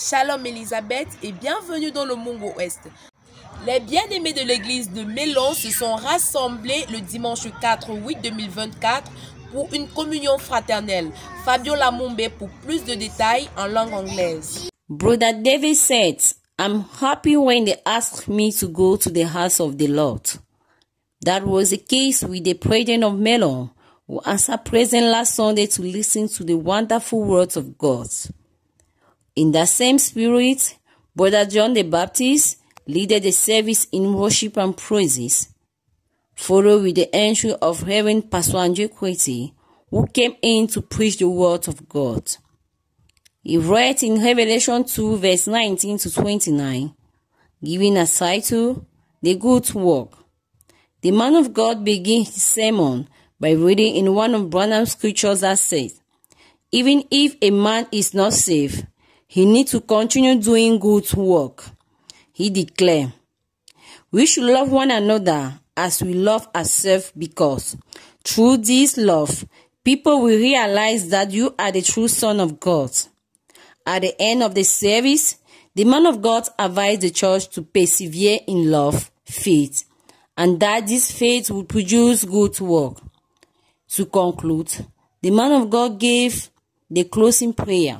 Shalom Elisabeth et bienvenue dans le Mungo Ouest. Les bien-aimés de l'église de Mélon se sont rassemblés le dimanche 4/8/2024 pour une communion fraternelle. Fabio Lamumbe pour plus de détails en langue anglaise. Brother David said, "I'm happy when they asked me to go to the house of the Lord." That was the case with the president of Mélon, who answered present last Sunday to listen to the wonderful words of God. In that same spirit, Brother John the Baptist led the service in worship and praises, followed with the entry of Reverend Pastor Andrew Kweti, who came in to preach the word of God. He read in Revelation 2 verse 19 to 29, giving a title, "The Good Work." The man of God began his sermon by reading in one of Branham's scriptures that says, "Even if a man is not saved, he needs to continue doing good work." He declared, "We should love one another as we love ourselves, because through this love, people will realize that you are the true Son of God." At the end of the service, the man of God advised the church to persevere in love, faith, and that this faith will produce good work. To conclude, the man of God gave the closing prayer.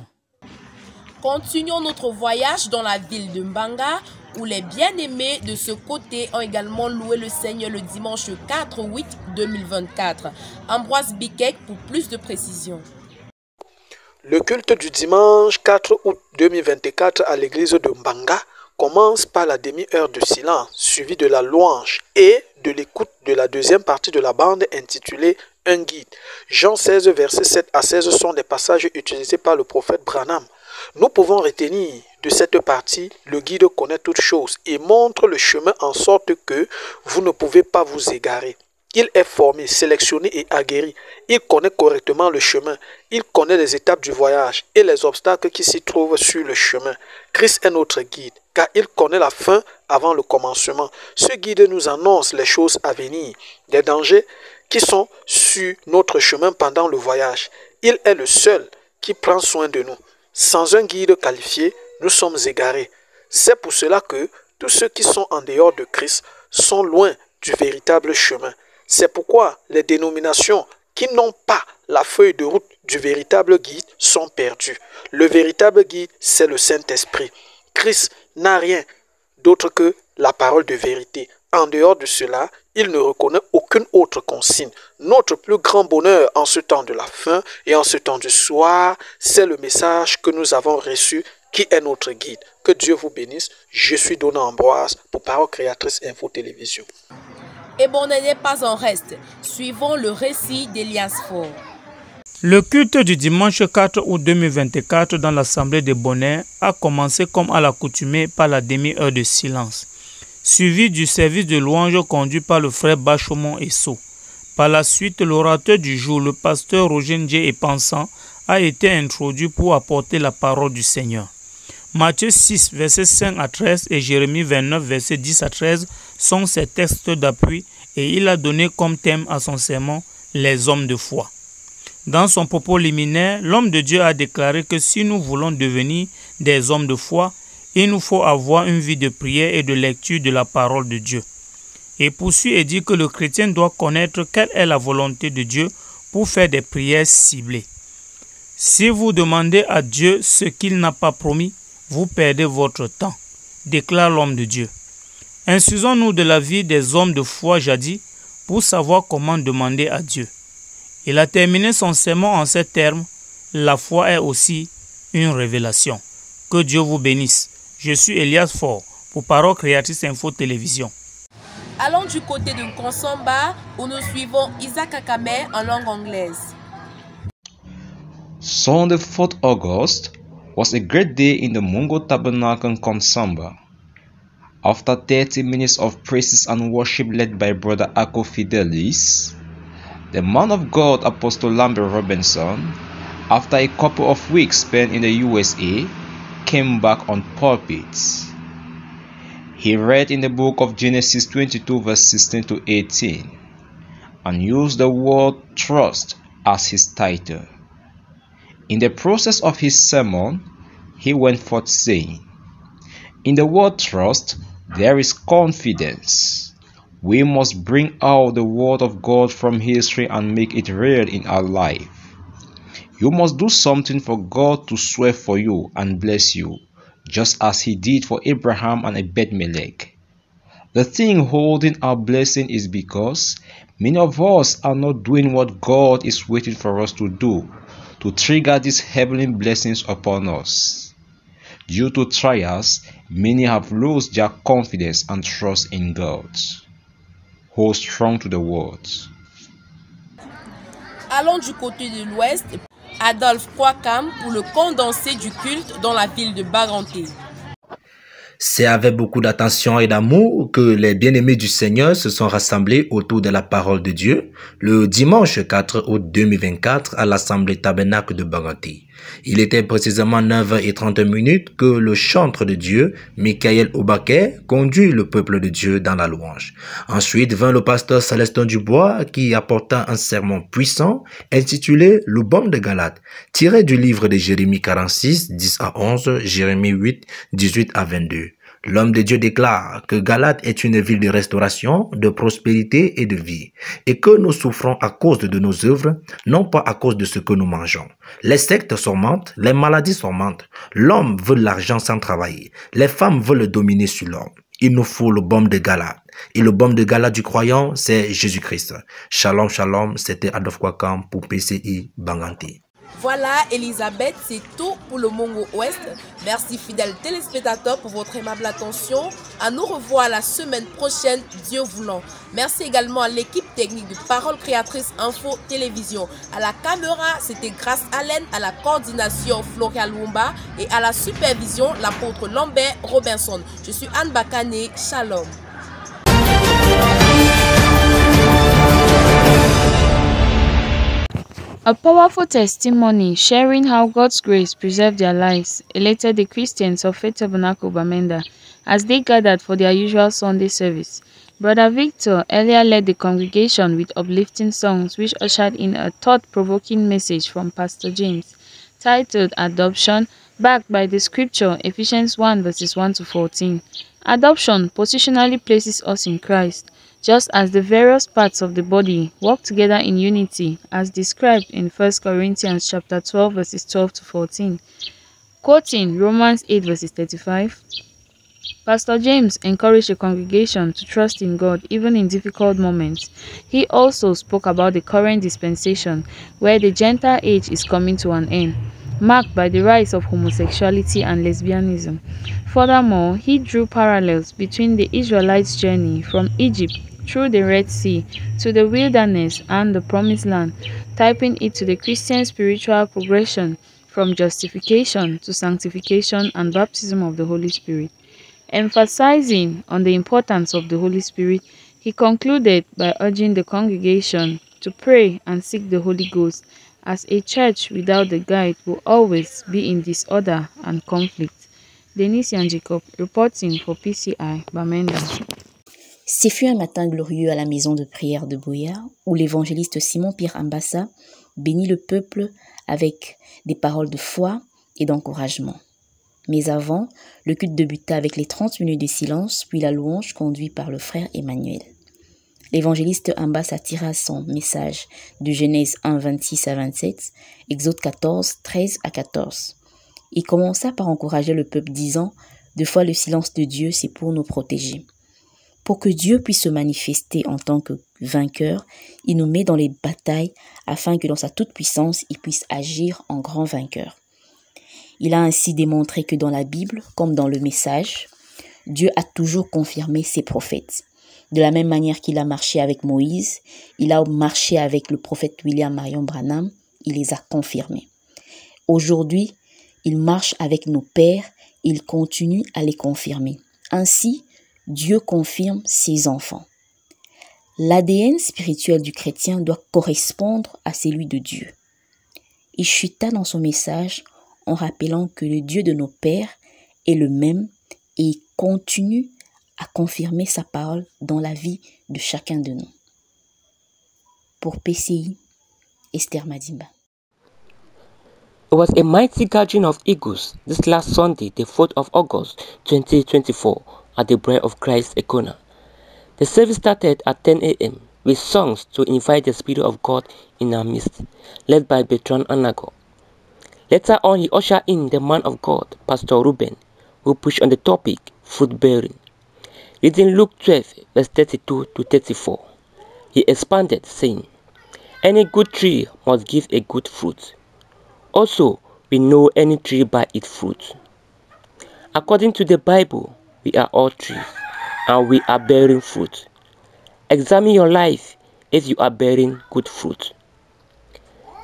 Continuons notre voyage dans la ville de Mbanga, où les bien-aimés de ce côté ont également loué le Seigneur le dimanche 4/8/2024. Ambroise Bikek pour plus de précisions. Le culte du dimanche 4 août 2024 à l'église de Mbanga commence par la demi-heure de silence, suivie de la louange et de l'écoute de la deuxième partie de la bande intitulée « Un guide ». Jean 16, versets 7 à 16 sont des passages utilisés par le prophète Branham. Nous pouvons retenir de cette partie, le guide connaît toutes choses et montre le chemin en sorte que vous ne pouvez pas vous égarer. Il est formé, sélectionné et aguerri. Il connaît correctement le chemin. Il connaît les étapes du voyage et les obstacles qui s'y trouvent sur le chemin. Christ est notre guide, car il connaît la fin avant le commencement. Ce guide nous annonce les choses à venir, des dangers qui sont sur notre chemin pendant le voyage. Il est le seul qui prend soin de nous. Sans un guide qualifié, nous sommes égarés. C'est pour cela que tous ceux qui sont en dehors de Christ sont loin du véritable chemin. C'est pourquoi les dénominations qui n'ont pas la feuille de route du véritable guide sont perdues. Le véritable guide, c'est le Saint-Esprit. Christ n'a rien d'autre que la parole de vérité. En dehors de cela, il ne reconnaît aucune autre consigne. Notre plus grand bonheur en ce temps de la fin et en ce temps du soir, c'est le message que nous avons reçu qui est notre guide. Que Dieu vous bénisse. Je suis Donna Ambroise pour Parole Créatrice Info Télévision. Et bon, n'est pas en reste. Suivons le récit d'Elias Faure. Le culte du dimanche 4 août 2024 dans l'Assemblée de Bonheur a commencé comme à l'accoutumée par la demi-heure de silence, suivi du service de louange conduit par le frère Bachomon Esso. Par la suite, l'orateur du jour, le pasteur Roger Ndje Epensant, a été introduit pour apporter la parole du Seigneur. Matthieu 6, versets 5 à 13 et Jérémie 29, versets 10 à 13 sont ses textes d'appui et il a donné comme thème à son sermon « Les hommes de foi ». Dans son propos liminaire, l'homme de Dieu a déclaré que si nous voulons devenir des hommes de foi, il nous faut avoir une vie de prière et de lecture de la parole de Dieu. Et poursuit et dit que le chrétien doit connaître quelle est la volonté de Dieu pour faire des prières ciblées. Si vous demandez à Dieu ce qu'il n'a pas promis, vous perdez votre temps, déclare l'homme de Dieu. Instruisons-nous de la vie des hommes de foi jadis pour savoir comment demander à Dieu. Il a terminé son sermon en ces termes, la foi est aussi une révélation. Que Dieu vous bénisse. Je suis Elias Faure pour Parole Créatrice Info Télévision. Allons du côté de Nkonsamba où nous suivons Isaac Akame en langue anglaise. Sunday 4th August was a great day in the Mungo Tabernacle Nkonsamba. After 30 minutes of praises and worship led by Brother Ako Fidelis, the man of God Apostle Lambert Robinson, after a couple of weeks spent in the USA, came back on pulpit. He read in the book of Genesis 22 verse 16 to 18 and used the word trust as his title. In the process of his sermon, he went forth saying, "In the word trust, there is confidence. We must bring out the word of God from history and make it real in our life. You must do something for God to swear for you and bless you, just as he did for Abraham and Abimelech. The thing holding our blessing is because many of us are not doing what God is waiting for us to do to trigger these heavenly blessings upon us. Due to trials, many have lost their confidence and trust in God. Hold strong to the word." Allons du côté de l'Ouest, Adolphe Kouakam pour le condensé du culte dans la ville de Baganté. C'est avec beaucoup d'attention et d'amour que les bien-aimés du Seigneur se sont rassemblés autour de la parole de Dieu le dimanche 4 août 2024 à l'Assemblée Tabernacle de Baganté. Il était précisément 9h30 que le chantre de Dieu, Michael Obaké, conduit le peuple de Dieu dans la louange. Ensuite vint le pasteur Célestin Dubois qui apporta un sermon puissant intitulé « Le baume de Galate », tiré du livre de Jérémie 46, 10 à 11, Jérémie 8, 18 à 22. L'homme de Dieu déclare que Galate est une ville de restauration, de prospérité et de vie, et que nous souffrons à cause de nos œuvres, non pas à cause de ce que nous mangeons. Les sectes s'augmentent, les maladies s'augmentent, l'homme veut l'argent sans travailler, les femmes veulent dominer sur l'homme. Il nous faut le baume de Galate. Et le baume de Galate du croyant, c'est Jésus-Christ. Shalom, shalom, c'était Adolphe Kouakam pour PCI Baganté. Voilà, Elisabeth, c'est tout pour le Mongo Ouest. Merci, fidèles téléspectateurs, pour votre aimable attention. À nous revoir la semaine prochaine, Dieu voulant. Merci également à l'équipe technique de Parole Créatrice Info Télévision. À la caméra, c'était Grace Allen, à la coordination Floria Lumba et à la supervision, l'apôtre Lambert Robinson. Je suis Anne Bakane, shalom. A powerful testimony sharing how God's grace preserved their lives elated the Christians of Faith Tabernacle Bamenda as they gathered for their usual Sunday service. Brother Victor earlier led the congregation with uplifting songs which ushered in a thought-provoking message from Pastor James, titled Adoption, backed by the scripture Ephesians 1 verses 1 to 14. Adoption positionally places us in Christ, just as the various parts of the body work together in unity as described in 1 Corinthians chapter 12 verses 12 to 14. Quoting Romans 8 verses 35, Pastor James encouraged the congregation to trust in God even in difficult moments. He also spoke about the current dispensation where the Gentile age is coming to an end, marked by the rise of homosexuality and lesbianism. Furthermore, he drew parallels between the Israelites' journey from Egypt through the Red Sea to the wilderness and the Promised Land, typing it to the Christian spiritual progression from justification to sanctification and baptism of the Holy Spirit. Emphasizing on the importance of the Holy Spirit, he concluded by urging the congregation to pray and seek the Holy Ghost, as a church without the guide will always be in disorder and conflict. Denise Jacob reporting for PCI Bamenda. Ce fut un matin glorieux à la maison de prière de Boya, où l'évangéliste Simon-Pierre Ambassa bénit le peuple avec des paroles de foi et d'encouragement. Mais avant, le culte débuta avec les 30 minutes de silence, puis la louange conduite par le frère Emmanuel. L'évangéliste Ambassa tira son message de Genèse 1, 26 à 27, Exode 14, 13 à 14. Il commença par encourager le peuple disant « Deux fois le silence de Dieu, c'est pour nous protéger. » Pour que Dieu puisse se manifester en tant que vainqueur, il nous met dans les batailles afin que dans sa toute-puissance, il puisse agir en grand vainqueur. Il a ainsi démontré que dans la Bible, comme dans le message, Dieu a toujours confirmé ses prophètes. De la même manière qu'il a marché avec Moïse, il a marché avec le prophète William Marion Branham, il les a confirmés. Aujourd'hui, il marche avec nos pères, il continue à les confirmer. Ainsi, Dieu confirme ses enfants. L'ADN spirituel du chrétien doit correspondre à celui de Dieu. Il chuta dans son message en rappelant que le Dieu de nos pères est le même et il continue à confirmer sa parole dans la vie de chacun de nous. Pour PCI, Esther Madimba. It was a mighty gathering of eagles this last Sunday, the 4th of August 2024 at the Bride of Christ Econa. The service started at 10 a.m. with songs to invite the Spirit of God in our midst, led by Bertrand Anago. Later on, he ushered in the man of God, Pastor Ruben, who preached on the topic, fruit bearing. Reading Luke 12, verse 32 to 34, he expanded, saying, "Any good tree must give a good fruit. Also, we know any tree by its fruit. According to the Bible, we are all trees, and we are bearing fruit. Examine your life if you are bearing good fruit.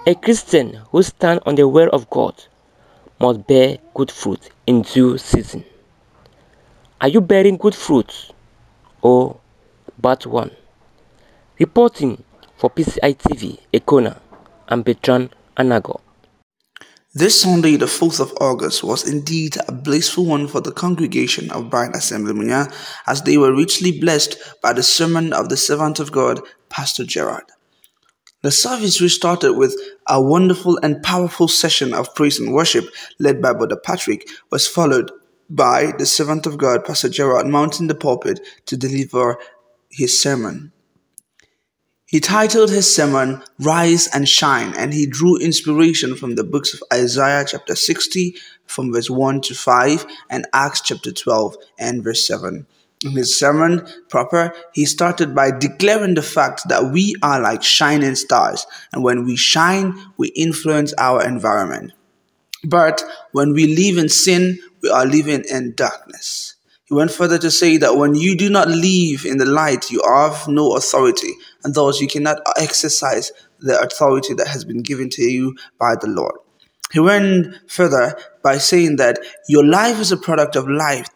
A Christian who stands on the word of God must bear good fruit in due season. Are you bearing good fruit or bad one?" Reporting for PCI TV, Econa, and Bertrand Anago. This Sunday, the 4th of August, was indeed a blissful one for the congregation of Bride Assembly Munya, as they were richly blessed by the sermon of the servant of God, Pastor Gerard. The service restarted with a wonderful and powerful session of praise and worship led by Brother Patrick, was followed by the servant of God, Pastor Gerard, mounting the pulpit to deliver his sermon. He titled his sermon, "Rise and Shine," and he drew inspiration from the books of Isaiah chapter 60 from verse 1 to 5 and Acts chapter 12 and verse 7. In his sermon proper, he started by declaring the fact that we are like shining stars, and when we shine, we influence our environment. But when we live in sin, we are living in darkness. He went further to say that when you do not live in the light, you have no authority, and thus you cannot exercise the authority that has been given to you by the Lord. He went further by saying that your life is a product of light.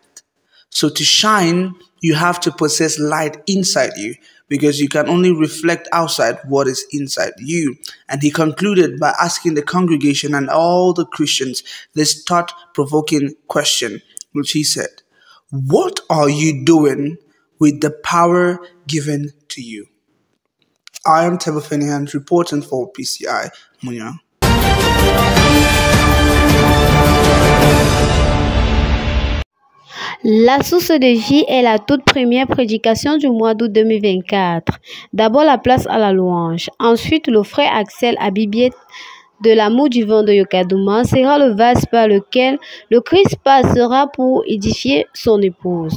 So to shine, you have to possess light inside you, because you can only reflect outside what is inside you. And he concluded by asking the congregation and all the Christians this thought-provoking question, which he said, "What are you doing with the power given to you?" I am Tebo Fenihan, reporting for PCI Munya. La source de vie est la toute première prédication du mois d'août 2024. D'abord la place à la louange. Ensuite, le frère Axel Abibiet de l'amour du vent de Yokadouma sera le vase par lequel le Christ passera pour édifier son épouse.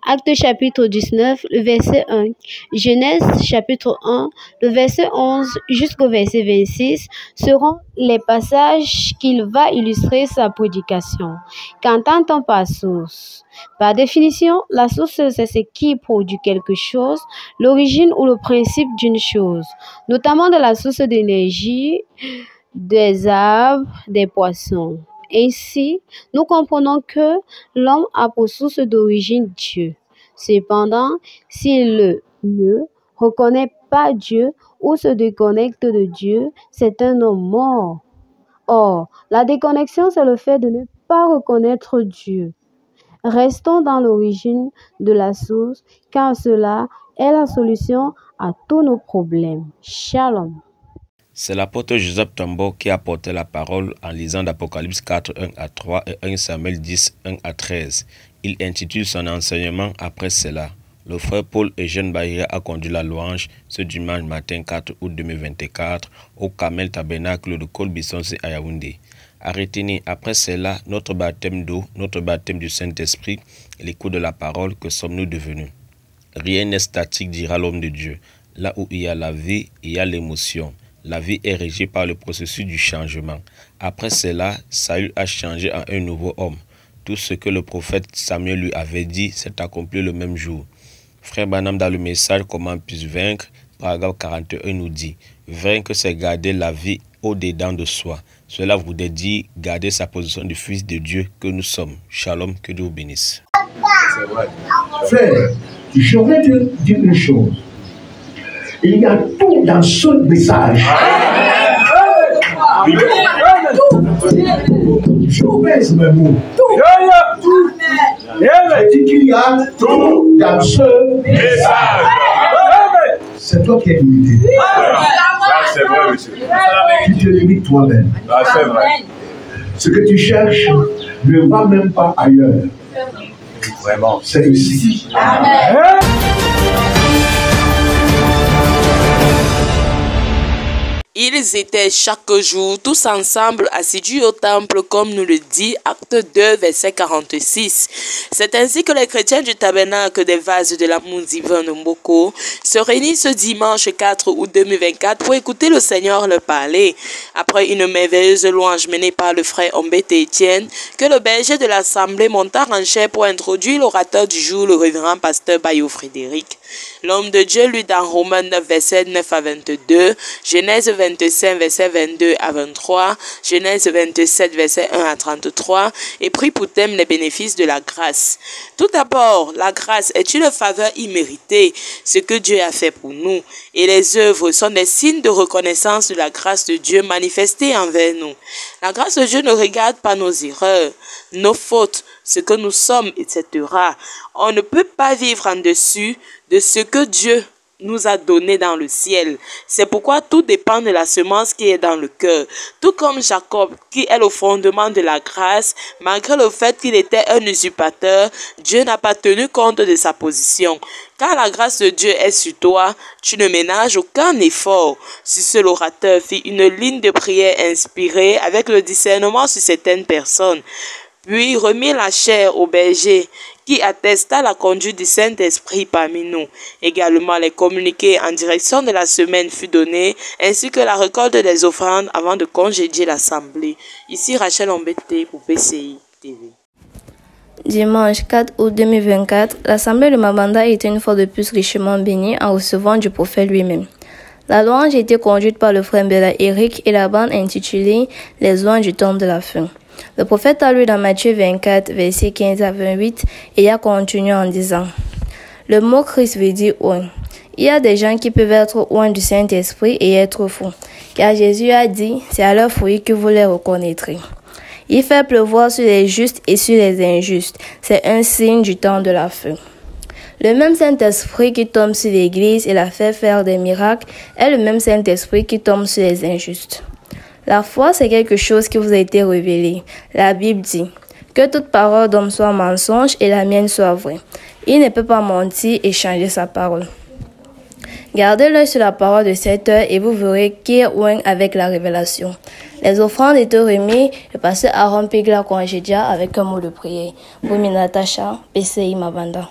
Actes chapitre 19, le verset 1. Genèse chapitre 1, le verset 11 jusqu'au verset 26 seront les passages qu'il va illustrer sa prédication. Qu'entend-on par source? Par définition, la source, c'est ce qui produit quelque chose, l'origine ou le principe d'une chose, notamment de la source d'énergie, des arbres, des poissons. Ainsi, nous comprenons que l'homme a pour source d'origine Dieu. Cependant, s'il ne reconnaît pas Dieu ou se déconnecte de Dieu, c'est un homme mort. Or, la déconnexion, c'est le fait de ne pas reconnaître Dieu. Restons dans l'origine de la source, car cela est la solution à tous nos problèmes. Shalom. C'est l'apôtre Joseph Tombo qui a porté la parole en lisant d'Apocalypse 4, 1 à 3 et 1 Samuel 10, 1 à 13. Il intitule son enseignement après cela. Le frère Paul Eugène Bahia a conduit la louange ce dimanche matin 4 août 2024 au Carmel Tabernacle de Kolbissonce à Yaoundé. À retenir après cela notre baptême d'eau, notre baptême du Saint-Esprit et l'écoute de la parole, que sommes-nous devenus? Rien n'est statique, dira l'homme de Dieu. Là où il y a la vie, il y a l'émotion. La vie est régie par le processus du changement. Après cela, Saül a changé en un nouveau homme. Tout ce que le prophète Samuel lui avait dit s'est accompli le même jour. Frère Branham, dans le message « Comment puis-je vaincre ?», paragraphe 41 nous dit « Vaincre, c'est garder la vie au-dedans de soi. Cela voudrait dire garder sa position de fils de Dieu que nous sommes. Shalom, que Dieu vous bénisse. » Frère, je vais te dire une chose. Il y a tout dans ce message. Je baisse mes mots. Je dis qu'il y a tout dans ce message. C'est toi qui es limité. C'est vrai, monsieur. Tu te limites toi-même. C'est vrai. Ce que tu cherches ne va même pas ailleurs. Vraiment, c'est ici. Amen. Ils étaient chaque jour tous ensemble assidus au temple, comme nous le dit Acte 2, verset 46. C'est ainsi que les chrétiens du tabernacle des vases de l'amour divin de Mboko se réunissent ce dimanche 4 août 2024 pour écouter le Seigneur leur parler. Après une merveilleuse louange menée par le frère Ombete Etienne, que le berger de l'Assemblée monta en chair pour introduire l'orateur du jour, le révérend pasteur Bayo Frédéric. L'homme de Dieu lut dans Romains 9, verset 9 à 22, Genèse 25, verset 22 à 23, Genèse 27, verset 1 à 33, et prit pour thème les bénéfices de la grâce. Tout d'abord, la grâce est une faveur imméritée, ce que Dieu a fait pour nous, et les œuvres sont des signes de reconnaissance de la grâce de Dieu manifestée envers nous. La grâce de Dieu ne regarde pas nos erreurs, nos fautes, ce que nous sommes, etc. On ne peut pas vivre en dessus de ce que Dieu nous a donné dans le ciel. C'est pourquoi tout dépend de la semence qui est dans le cœur. Tout comme Jacob, qui est le fondement de la grâce, malgré le fait qu'il était un usurpateur, Dieu n'a pas tenu compte de sa position. Quand la grâce de Dieu est sur toi, tu ne ménages aucun effort. Si ce l'orateur fit une ligne de prière inspirée avec le discernement sur certaines personnes, puis remit la chair au berger, qui attesta la conduite du Saint-Esprit parmi nous. Également, les communiqués en direction de la semaine furent donnés, ainsi que la récolte des offrandes avant de congédier l'Assemblée. Ici, Rachel Ombete pour PCI TV. Dimanche 4 août 2024, l'Assemblée de Mabanda était une fois de plus richement bénie en recevant du prophète lui-même. La louange a été conduite par le frère Bella Eric et la bande intitulée « Les louanges du temps de la fin ». Le prophète a lu dans Matthieu 24, versets 15 à 28 et a continué en disant « Le mot Christ veut dire oint. Il y a des gens qui peuvent être oints du Saint-Esprit et être fous, car Jésus a dit « C'est à leur fruit que vous les reconnaîtrez. » Il fait pleuvoir sur les justes et sur les injustes. C'est un signe du temps de la fin. Le même Saint-Esprit qui tombe sur l'Église et la fait faire des miracles est le même Saint-Esprit qui tombe sur les injustes. La foi, c'est quelque chose qui vous a été révélé. La Bible dit que toute parole d'homme soit mensonge et la mienne soit vraie. Il ne peut pas mentir et changer sa parole. Gardez l'œil sur la parole de cette heure et vous verrez qui est oint avec la révélation. Les offrandes étaient remises, le pasteur Aaron Pigla congédia avec un mot de prière. Boumi Natacha, PCI Mabanda.